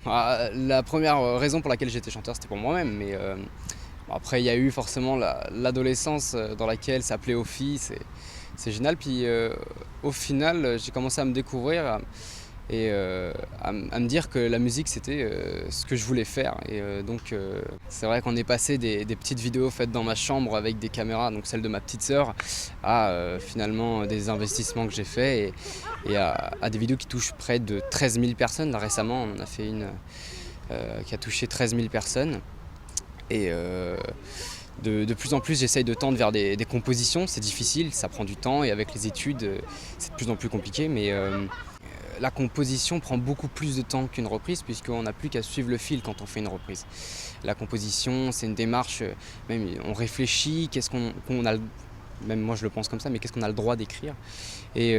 La première raison pour laquelle j'étais chanteur, c'était pour moi-même, mais bon, après il y a eu forcément l'adolescence dans laquelle ça plaît aux filles, c'est génial. Puis au final, j'ai commencé à me découvrir et à me dire que la musique c'était ce que je voulais faire. Et donc c'est vrai qu'on est passé des petites vidéos faites dans ma chambre avec des caméras, donc celle de ma petite sœur, à finalement des investissements que j'ai faits et à des vidéos qui touchent près de 13 000 personnes. Là, récemment, on en a fait une qui a touché 13 000 personnes. Et de plus en plus, j'essaye de tendre vers des compositions. C'est difficile, ça prend du temps et avec les études, c'est de plus en plus compliqué. Mais la composition prend beaucoup plus de temps qu'une reprise puisqu'on n'a plus qu'à suivre le fil quand on fait une reprise. La composition, c'est une démarche, même on réfléchit, qu'on a, même moi je le pense comme ça, mais qu'est-ce qu'on a le droit d'écrire. Et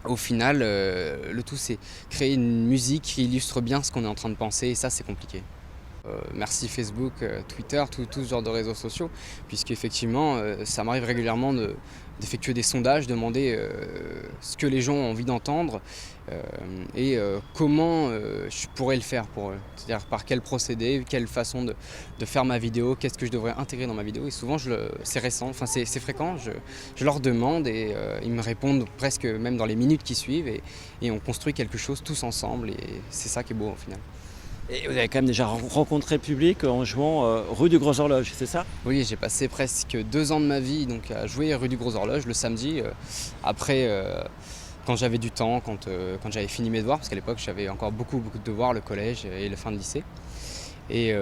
au final, le tout c'est créer une musique qui illustre bien ce qu'on est en train de penser et ça c'est compliqué. Merci Facebook, Twitter, tout ce genre de réseaux sociaux, puisqu'effectivement, ça m'arrive régulièrement d'effectuer des sondages, demander ce que les gens ont envie d'entendre et comment je pourrais le faire pour eux. C'est-à-dire par quel procédé, quelle façon de faire ma vidéo, qu'est-ce que je devrais intégrer dans ma vidéo. Et souvent, c'est récent, enfin c'est fréquent, je leur demande et ils me répondent presque même dans les minutes qui suivent et on construit quelque chose tous ensemble et c'est ça qui est beau au final. Et vous avez quand même déjà rencontré le public en jouant rue du Gros Horloge, c'est ça? Oui, j'ai passé presque 2 ans de ma vie donc, à jouer rue du Gros Horloge le samedi, après quand j'avais du temps, quand j'avais fini mes devoirs, parce qu'à l'époque j'avais encore beaucoup de devoirs, le collège et la fin de lycée. Et,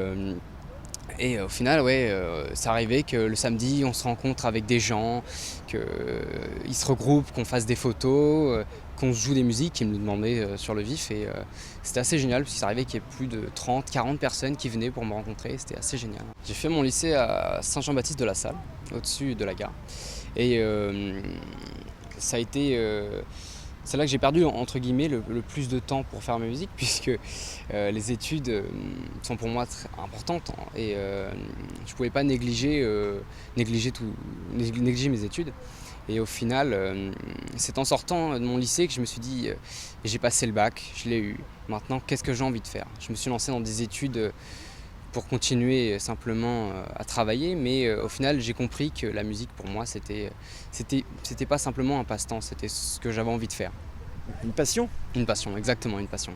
au final, ouais, c'est arrivé que le samedi, on se rencontre avec des gens, qu'ils se regroupent, qu'on fasse des photos, qu'on se joue des musiques, qu'ils me le demandaient sur le vif. Et c'était assez génial, parce qu'il s'est arrivé qu'il y ait plus de 30, 40 personnes qui venaient pour me rencontrer. C'était assez génial. J'ai fait mon lycée à Saint-Jean-Baptiste de la Salle, au-dessus de la gare. Et ça a été... c'est là que j'ai perdu entre guillemets le plus de temps pour faire ma musique puisque les études sont pour moi très importantes et je ne pouvais pas négliger mes études. Et au final, c'est en sortant de mon lycée que je me suis dit j'ai passé le bac, je l'ai eu. Maintenant, qu'est-ce que j'ai envie de faire? Je me suis lancé dans des études pour continuer simplement à travailler, mais au final j'ai compris que la musique pour moi c'était pas simplement un passe-temps, c'était ce que j'avais envie de faire. Une passion? Une passion, exactement une passion.